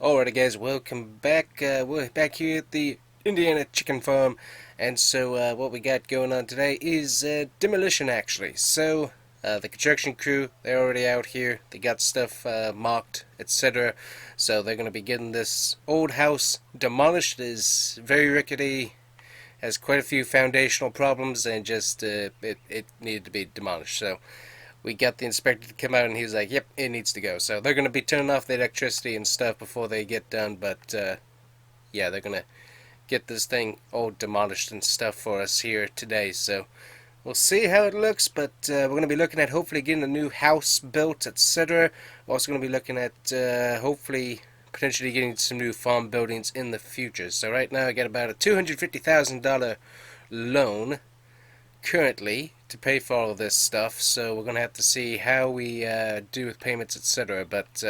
Alrighty guys, welcome back. We're back here at the Indiana chicken farm, and so what we got going on today is demolition actually. So the construction crew, they're already out here, they got stuff marked, etc. So they're going to be getting this old house demolished. It is very rickety, has quite a few foundational problems, and just it needed to be demolished. So we got the inspector to come out and he was like, yep, it needs to go. So they're going to be turning off the electricity and stuff before they get done, but yeah, they're going to get this thing all demolished and stuff for us here today. So we'll see how it looks, but we're going to be looking at hopefully getting a new house built, etc. We're also going to be looking at hopefully potentially getting some new farm buildings in the future. So right now I got about a $250,000 loan currently to pay for all of this stuff, so we're gonna have to see how we do with payments, etc. But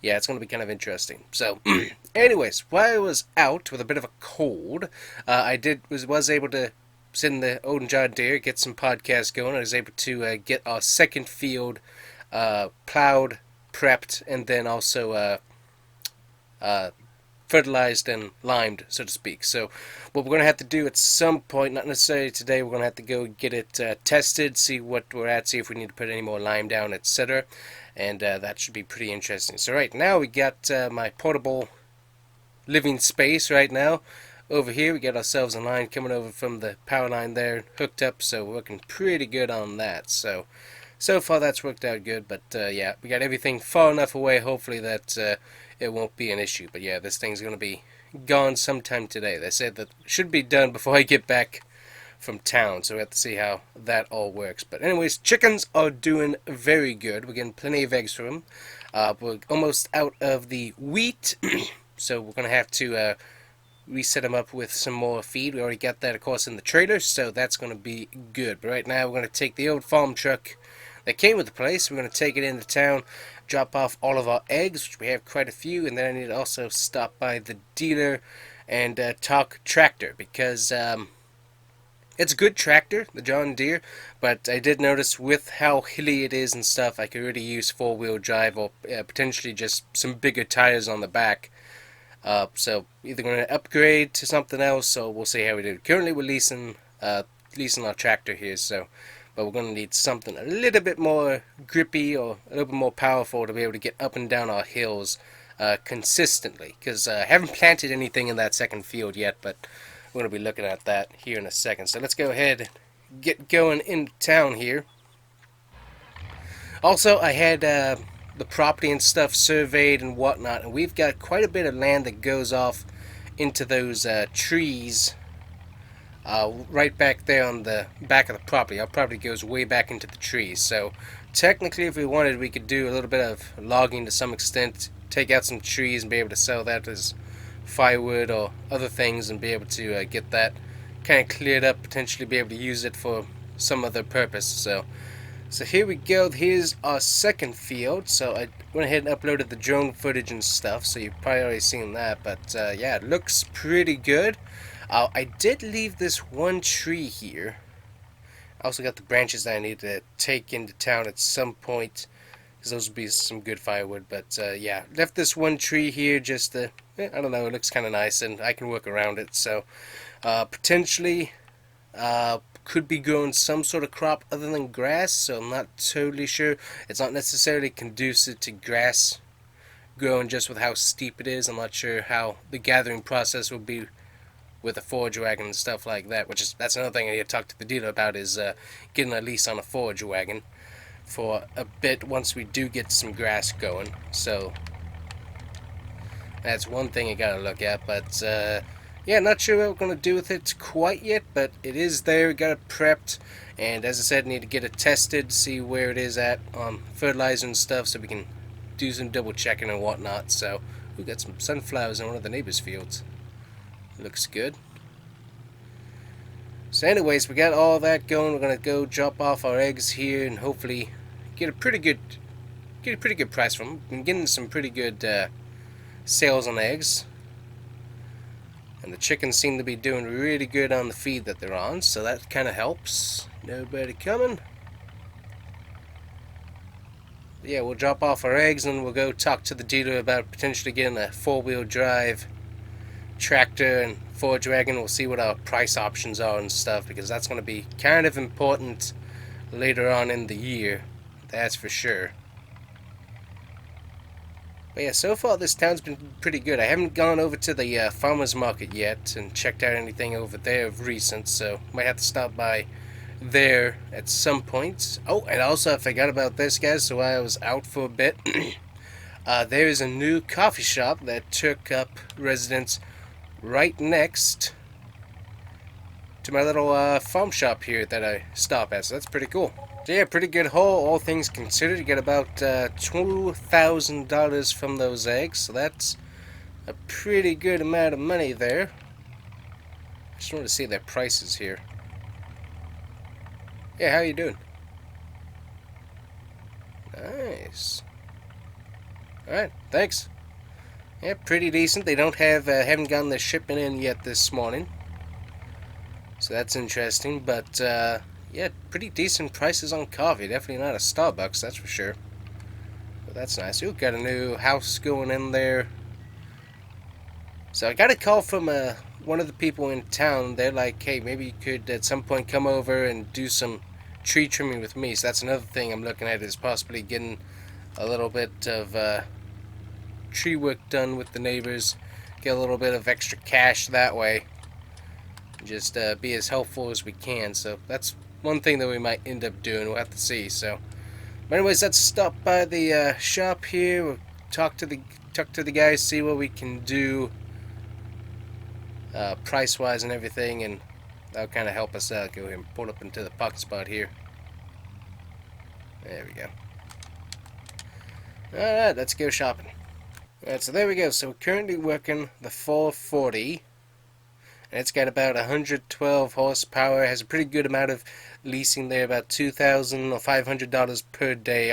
yeah, it's gonna be kind of interesting. So anyways, while I was out with a bit of a cold, I was able to sit in the old John Deere, get some podcasts going. I was able to get our second field plowed, prepped, and then also fertilized and limed, so to speak. So what we're going to have to do at some point, not necessarily today, we're going to have to go get it tested, see what we're at, see if we need to put any more lime down, etc. And that should be pretty interesting. So right now we got my portable living space right now. Over here we got ourselves a line coming over from the power line there, hooked up, so we're working pretty good on that. So far that's worked out good, but yeah, we got everything far enough away, hopefully that it won't be an issue. But yeah, this thing's going to be gone sometime today. They said that it should be done before I get back from town, so we have to see how that all works. But anyways, chickens are doing very good. We're getting plenty of eggs from them. We're almost out of the wheat, so we're going to have to reset them up with some more feed. We already got that, of course, in the trailer, so that's going to be good. But right now we're going to take the old farm truck that came with the place. We're going to take it into town, drop off all of our eggs, which we have quite a few, and then I need to also stop by the dealer and talk tractor, because it's a good tractor, the John Deere, but I did notice with how hilly it is and stuff, I could really use four-wheel drive or potentially just some bigger tires on the back. So either going to upgrade to something else, or we'll see how we do. Currently we're leasing our tractor here, so but we're going to need something a little bit more grippy or a little bit more powerful to be able to get up and down our hills consistently, because I haven't planted anything in that second field yet, but we're going to be looking at that here in a second. So let's go ahead and get going into town here. Also, I had the property and stuff surveyed and whatnot, and we've got quite a bit of land that goes off into those trees right back there on the back of the property. Our property goes way back into the trees, so technically if we wanted, we could do a little bit of logging to some extent, take out some trees and be able to sell that as firewood or other things, and be able to get that kind of cleared up, potentially be able to use it for some other purpose. So here we go. Here's our second field. So I went ahead and uploaded the drone footage and stuff, so you've probably already seen that, but yeah, it looks pretty good. I did leave this one tree here. I also got the branches that I need to take into town at some point, because those would be some good firewood. But yeah, left this one tree here just to, I don't know, it looks kind of nice and I can work around it. So potentially could be growing some sort of crop other than grass, so I'm not totally sure. It's not necessarily conducive to grass growing just with how steep it is. I'm not sure how the gathering process will be with a forage wagon and stuff like that, that's another thing I need to talk to the dealer about, is getting a lease on a forage wagon for a bit once we do get some grass going. So that's one thing I gotta look at, but yeah, not sure what we're gonna do with it quite yet, but it is there. We got it prepped, and as I said, need to get it tested, see where it is at on fertilizer and stuff, so we can do some double checking and whatnot. So we got some sunflowers in one of the neighbors' fields. Looks good. So anyways, we got all that going. We're gonna go drop off our eggs here and hopefully get a pretty good price from them. Been getting some pretty good sales on eggs, and the chickens seem to be doing really good on the feed that they're on, so that kind of helps. Nobody coming. Yeah, we'll drop off our eggs and we'll go talk to the dealer about potentially getting a four-wheel drive tractor and forage wagon. We'll see what our price options are and stuff, because that's going to be kind of important later on in the year, that's for sure. But yeah, so far this town's been pretty good. I haven't gone over to the farmer's market yet and checked out anything over there of recent, so might have to stop by there at some point. Oh, and also I forgot about this, guys, so I was out for a bit. There is a new coffee shop that took up residence right next to my little farm shop here that I stop at, so that's pretty cool. So yeah, pretty good haul, all things considered. You get about $2,000 from those eggs, so that's a pretty good amount of money there. I just want to see their prices here. Yeah, how you doing? Nice. Alright, thanks. Yeah, pretty decent. They don't have, haven't gotten their shipment in yet this morning, so that's interesting, but yeah, pretty decent prices on coffee. Definitely not a Starbucks, that's for sure. But that's nice. Ooh, got a new house going in there. So I got a call from one of the people in town. They're like, hey, maybe you could at some point come over and do some tree trimming with me. So that's another thing I'm looking at, is possibly getting a little bit of tree work done with the neighbors. Get a little bit of extra cash that way. Just be as helpful as we can. So that's one thing that we might end up doing. We'll have to see. So, but anyways, let's stop by the shop here. We'll talk to the guys, see what we can do price wise and everything, and that'll kind of help us out. Go ahead and pull up into the parking spot here. There we go. Alright, let's go shopping. Alright, so there we go. So we're currently working the 440. And it's got about 112 horsepower. It has a pretty good amount of leasing there, about $2,000 or $500 per day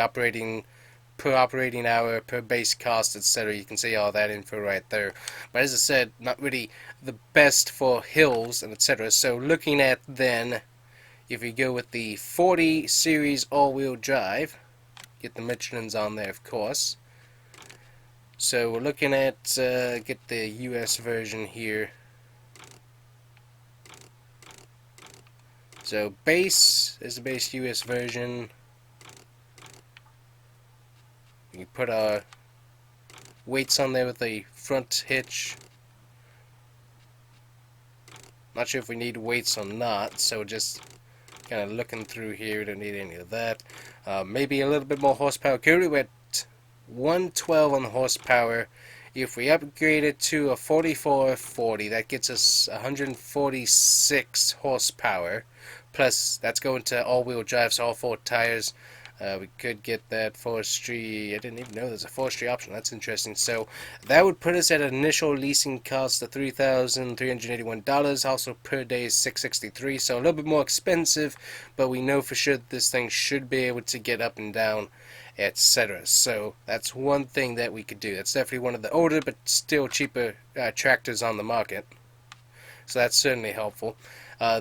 per operating hour, per base cost, etc. You can see all that info right there. But as I said, not really the best for hills and etc. So looking at then, if we go with the 40 series all-wheel drive, get the Michelins on there, of course. So we're looking at get the US version here. So base is the base US version. We can put our weights on there with the front hitch. Not sure if we need weights or not, so just kind of looking through here. We don't need any of that. Maybe a little bit more horsepower. Currently we're at 112 on the horsepower. If we upgrade it to a 4440, that gets us 146 horsepower. Plus, that's going to all-wheel drive, so all four tires. We could get that forestry. I didn't even know there's a forestry option. That's interesting. So that would put us at an initial leasing cost of $3,381. Also per day is $663. So a little bit more expensive, but we know for sure that this thing should be able to get up and down, etc. So that's one thing that we could do. That's definitely one of the older but still cheaper tractors on the market. So that's certainly helpful.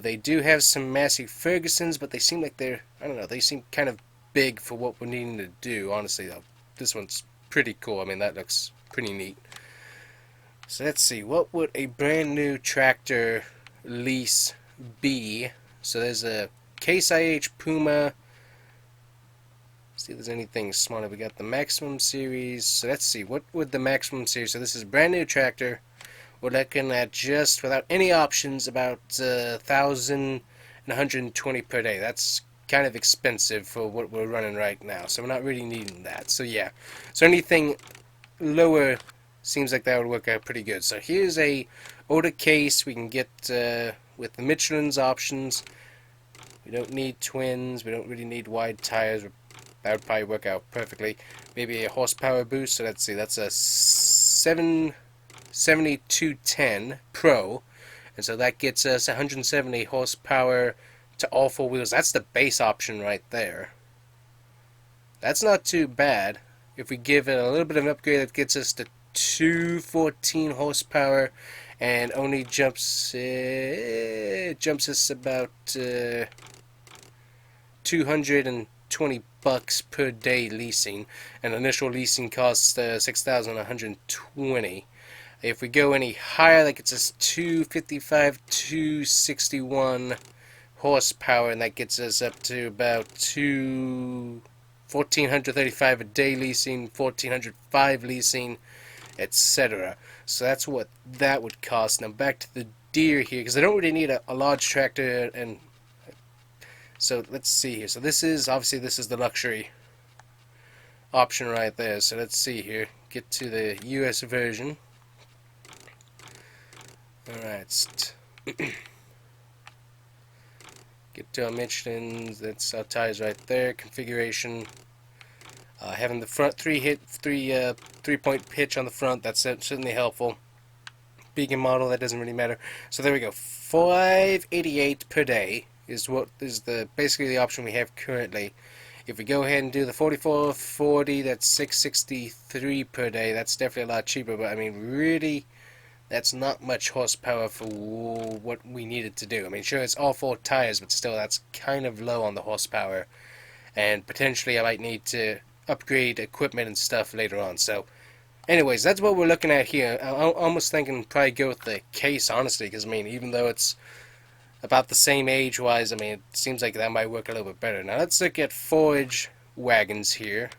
They do have some Massey Fergusons, but they seem like they're, I don't know, they seem kind of big for what we're needing to do, honestly, though. This one's pretty cool. I mean, that looks pretty neat. So let's see, what would a brand new tractor lease be? So there's a Case IH Puma. Let's see if there's anything smaller. We got the Maximum Series. So let's see, what would the Maximum Series, so this is a brand new tractor. We're looking at, just without any options, about 1,120 per day. That's kind of expensive for what we're running right now, so we're not really needing that. So yeah, so anything lower seems like that would work out pretty good. So here's a older Case we can get with the Michelin's options. We don't need twins. We don't really need wide tires. That would probably work out perfectly. Maybe a horsepower boost. So let's see, that's a 7210 Pro, and so that gets us 170 horsepower to all four wheels. That's the base option right there. That's not too bad. If we give it a little bit of an upgrade, that gets us to 214 horsepower and only jumps us about 220 $220 per day leasing, and initial leasing costs 6,120. If we go any higher, that gets us 255, 261 horsepower, and that gets us up to about 1,435 a day leasing, 1,405 leasing, etc. So that's what that would cost. Now back to the deer here, because I don't really need a large tractor. And so let's see here. So this is the luxury option right there. So let's see here. Get to the US version. Alright. Get to our Michelin. That's our tires right there. Configuration. Having the front three-point pitch on the front, that's certainly helpful. Beacon model, that doesn't really matter. So there we go. 588 per day is what is basically the option we have currently. If we go ahead and do the 4440, that's 663 per day. That's definitely a lot cheaper, but I mean, really, that's not much horsepower for what we needed to do. I mean, sure, it's all 4 tires, but still, that's kind of low on the horsepower. And potentially, I might need to upgrade equipment and stuff later on. So, anyways, that's what we're looking at here. I'm almost thinking probably go with the case, honestly, because, I mean, even though it's about the same age-wise, I mean, it seems like that might work a little bit better. Now, let's look at forage wagons here.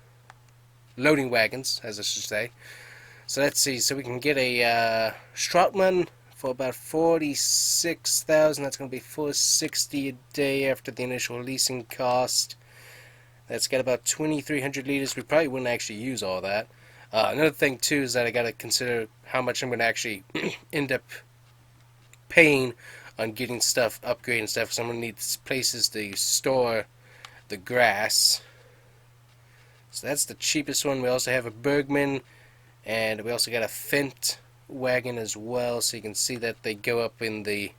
Loading wagons, as I should say. So let's see, so we can get a Strautmann for about 46,000. That's going to be 460 a day after the initial leasing cost. That's got about 2,300 liters. We probably wouldn't actually use all that. Another thing too is that I got to consider how much I'm going to actually end up paying on getting stuff upgraded and stuff. So I'm going to need places to store the grass. So that's the cheapest one. We also have a Bergman. And we also got a Fendt wagon as well, so you can see that they go up in the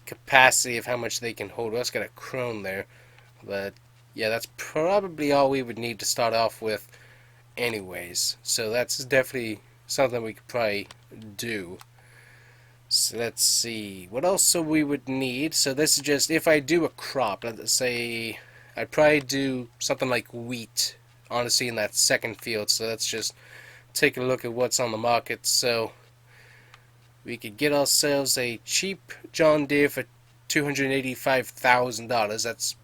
capacity of how much they can hold. We also got a Krone there, but yeah, that's probably all we would need to start off with anyways. So that's definitely something we could probably do. So let's see, what else so we would need. So this is just if I do a crop, let's say I'd probably do something like wheat, honestly, in that second field. So let's just take a look at what's on the market. So we could get ourselves a cheap John Deere for $285,000. That's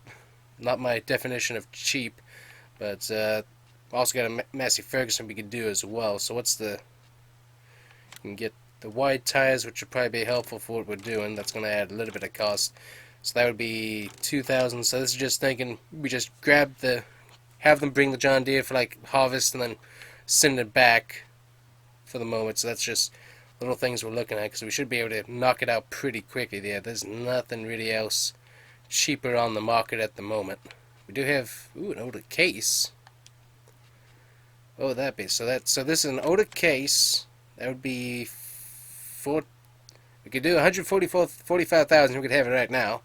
not my definition of cheap, but also got a Massey Ferguson we could do as well. So what's you can get the wide tires, which would probably be helpful for what we're doing. That's going to add a little bit of cost. So that would be $2,000. So this is just thinking we just have them bring the John Deere for like harvest and then send it back for the moment. So that's just little things we're looking at, because we should be able to knock it out pretty quickly there. There's nothing really else cheaper on the market at the moment. We do have an older case. What would that be? So this is an older case. That would be we could do 145,000. We could have it right now.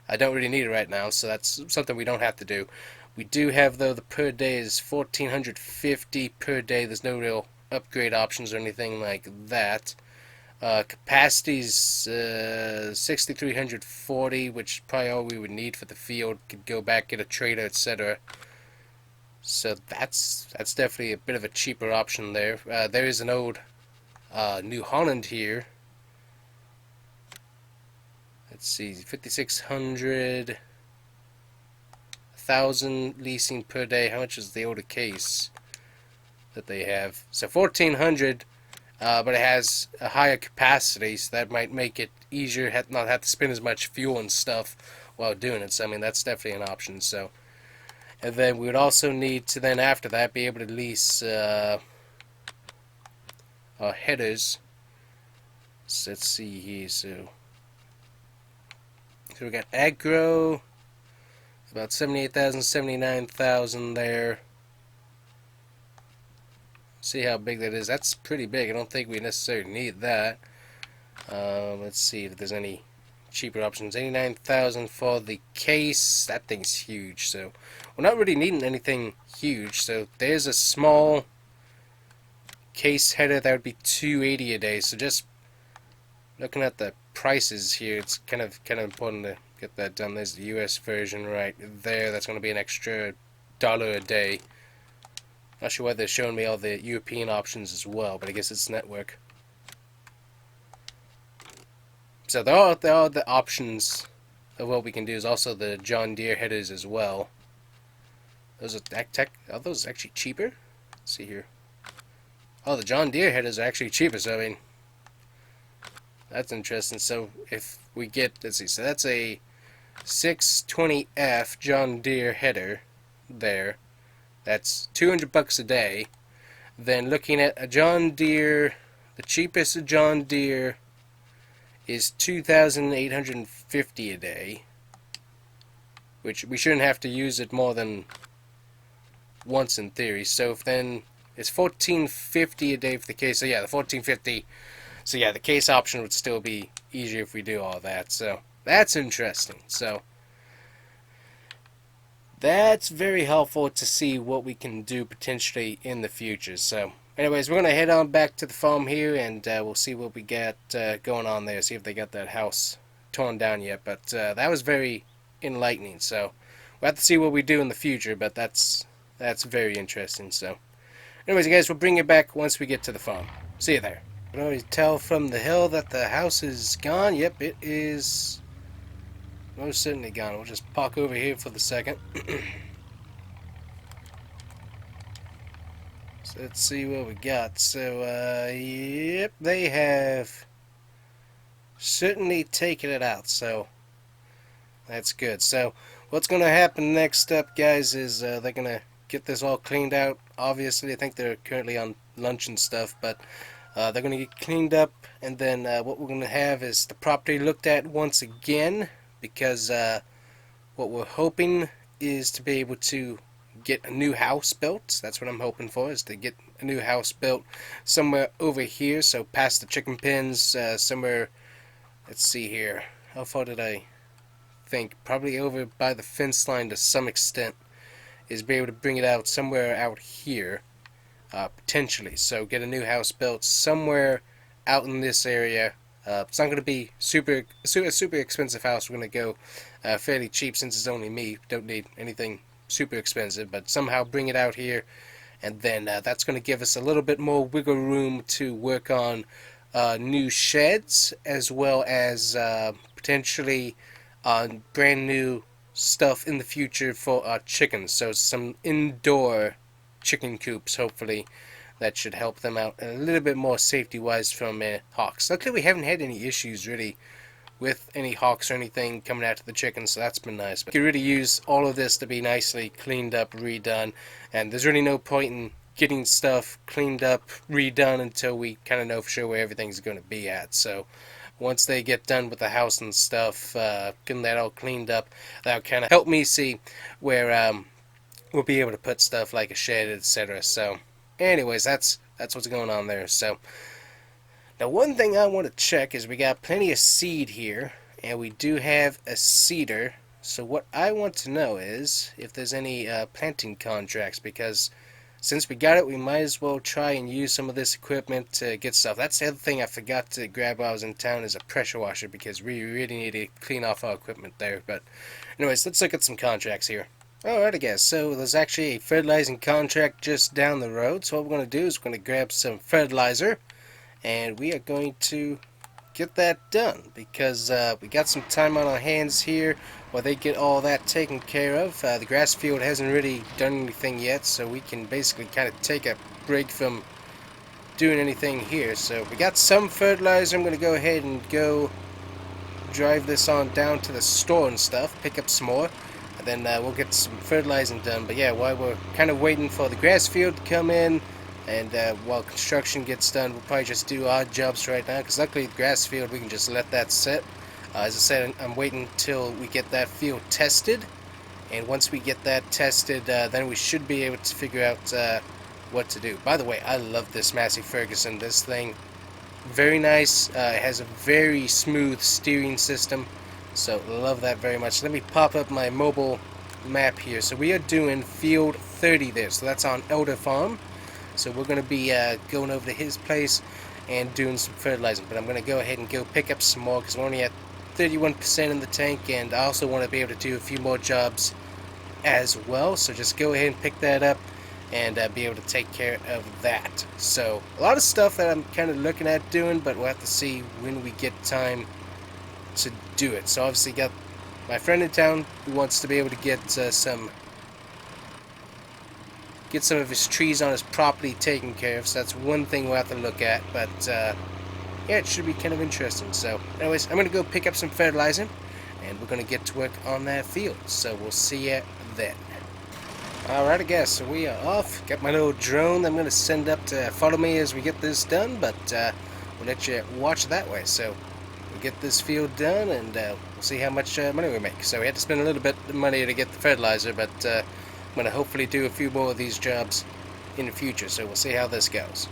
I don't really need it right now, so that's something we don't have to do. We do have, though, the per day is 1,450 per day. There's no real upgrade options or anything like that. Capacity's 6,340, which is probably all we would need for the field. Could go back, get a trailer, etc. So that's definitely a bit of a cheaper option there. There is an old New Holland here. Let's see, 5,600, 1,000 leasing per day. How much is the older case that they have? So 1,400, but it has a higher capacity, so that might make it easier, not have to spend as much fuel and stuff while doing it. So I mean, that's definitely an option. So, and then we would also need to then after that be able to lease our headers. So let's see here. So we got Agro, about 78,000, 79,000 there. See how big that is. That's pretty big. I don't think we necessarily need that. Let's see if there's any cheaper options. 89,000 for the case. That thing's huge. So we're not really needing anything huge. So there's a small case header that would be 280 a day. So just looking at the prices here, it's kind of important to get that done. There's the US version right there. That's going to be an extra $1 a day. Not sure why they're showing me all the European options as well, but I guess it's network. So there are the options of what we can do. Is also the John Deere headers as well. Those are those actually cheaper? Let's see here. Oh, the John Deere headers are actually cheaper. So I mean, that's interesting. So if we get, let's see, so that's a 620F John Deere header there. That's $200 a day. Then looking at a John Deere, the cheapest John Deere is $2,850 a day, which we shouldn't have to use it more than once in theory. So if then it's $1,450 a day for the case. So yeah, the $1,450. So yeah, the case option would still be easier if we do all that. So that's interesting. So that's very helpful to see what we can do potentially in the future. So anyways, we're going to head on back to the farm here, and we'll see what we got going on there. See if they got that house torn down yet. But that was very enlightening. So we'll have to see what we do in the future, but that's very interesting. So anyways, guys, we'll bring you back once we get to the farm. See you there. You can always tell from the hill that the house is gone. Yep, it is most certainly gone. We'll just park over here for the second. So let's see what we got. So, yep, they have certainly taken it out. So that's good. So what's going to happen next up, guys, is they're going to get this all cleaned out. Obviously, I think they're currently on lunch and stuff, but they're going to get cleaned up, and then what we're going to have is the property looked at once again, because what we're hoping is to be able to get a new house built. That's what I'm hoping for, is to get a new house built somewhere over here, so past the chicken pens, somewhere, let's see here, how far did I think, probably over by the fence line to some extent, is be able to bring it out somewhere out here, potentially. So get a new house built somewhere out in this area. It's not going to be super expensive house. We're going to go fairly cheap, since it's only me. Don't need anything super expensive, but somehow bring it out here, and then that's going to give us a little bit more wiggle room to work on new sheds, as well as potentially brand new stuff in the future for our chickens. So some indoor chicken coops, hopefully. That should help them out a little bit more safety-wise from hawks. Luckily, we haven't had any issues, really, with any hawks or anything coming out to the chickens, so that's been nice. But you can really use all of this to be nicely cleaned up, redone, and there's really no point in getting stuff cleaned up, redone, until we kind of know for sure where everything's going to be at. So once they get done with the house and stuff, getting that all cleaned up, that'll kind of help me see where we'll be able to put stuff like a shed, etc. So anyways, that's what's going on there. So now, one thing I want to check is we got plenty of seed here, and we do have a seeder. So what I want to know is if there's any planting contracts, because since we got it, we might as well try and use some of this equipment to get stuff. That's the other thing I forgot to grab while I was in town, is a pressure washer, because we really need to clean off our equipment there. But anyways, let's look at some contracts here. Alright, I guess. So there's actually a fertilizing contract just down the road. So what we're going to do is we're going to grab some fertilizer, and we are going to get that done, because we got some time on our hands here while they get all that taken care of. The grass field hasn't really done anything yet, so we can basically kind of take a break from doing anything here. So we got some fertilizer. I'm going to go ahead and go drive this on down to the store and stuff, pick up some more, and then we'll get some fertilizing done. But yeah, while we're kind of waiting for the grass field to come in, and while construction gets done, we'll probably just do odd jobs right now, because luckily the grass field, we can just let that sit. As I said, I'm waiting till we get that field tested, and once we get that tested, then we should be able to figure out what to do. By the way, I love this Massey Ferguson. This thing, very nice. It has a very smooth steering system, so love that very much. Let me pop up my mobile map here. So we are doing field 30 there, so that's on Elder Farm. So we're going to be going over to his place, and doing some fertilizing. But I'm going to go ahead and go pick up some more because we're only at 31% in the tank, and I also want to be able to do a few more jobs as well. So just go ahead and pick that up and be able to take care of that. So a lot of stuff that I'm kind of looking at doing, but we'll have to see when we get time to do it. So obviously got my friend in town who wants to be able to get some of his trees on his property taken care of. So that's one thing we'll have to look at. But yeah, it should be kind of interesting. So anyways, I'm going to go pick up some fertilizing, and we're going to get to work on that field. So we'll see you then. Alright, I guess, so we are off. Got my little drone that I'm going to send up to follow me as we get this done, but we'll let you watch that way. So we'll get this field done, and we'll see how much money we make. So we had to spend a little bit of money to get the fertilizer, but I'm going to hopefully do a few more of these jobs in the future, so we'll see how this goes.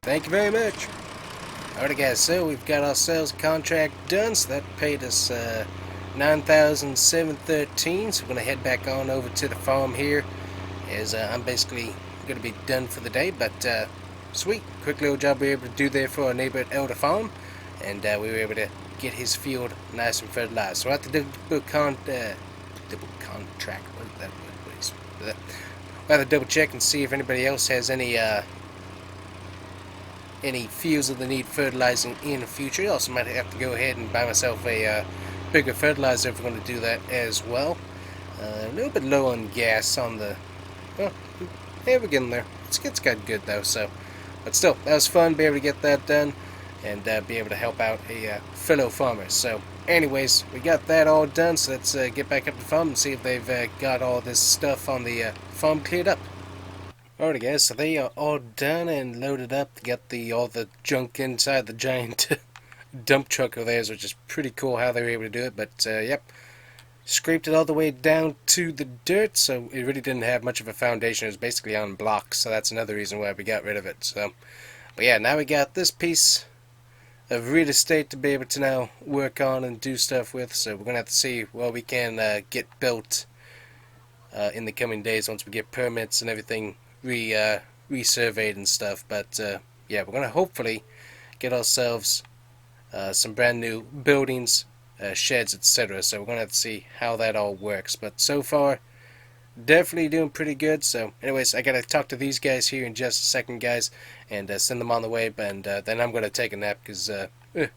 Thank you very much. Alright guys, so we've got our sales contract done, so that paid us $9,713, so we're going to head back on over to the farm here, as I'm basically going to be done for the day, but sweet, quick little job we were able to do there for our neighbor at Elder Farm, and we were able to get his field nice and fertilized. So I have to double contract, what is that word, please? We'll have to double check and see if anybody else has any fields that they need fertilizing in the future. I also might have to go ahead and buy myself a bigger fertilizer if we're going to do that as well. A little bit low on gas on the... Well, yeah, we're getting there. It's got good though, so... But still, that was fun, be able to get that done, and be able to help out a fellow farmer. So, anyways, we got that all done, so let's get back up to the farm and see if they've got all this stuff on the farm cleared up. Alright guys, so they are all done and loaded up. Got all the junk inside the giant dump truck of theirs, which is pretty cool how they were able to do it. But yep, scraped it all the way down to the dirt, so it really didn't have much of a foundation. It was basically on blocks, so that's another reason why we got rid of it. So, but yeah, now we got this piece of real estate to be able to now work on and do stuff with. So we're gonna have to see what we can get built in the coming days once we get permits and everything resurveyed and stuff. But yeah, we're gonna hopefully get ourselves some brand new buildings, sheds, etc. So we're gonna have to see how that all works. But so far, definitely doing pretty good. So anyways, I gotta talk to these guys here in just a second, guys, and send them on the way. And then I'm gonna take a nap because I'm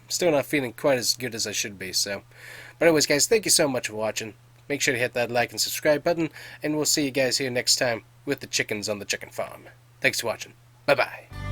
still not feeling quite as good as I should be. So, but anyways, guys, thank you so much for watching. Make sure to hit that like and subscribe button, and we'll see you guys here next time with the chickens on the chicken farm. Thanks for watching. Bye-bye.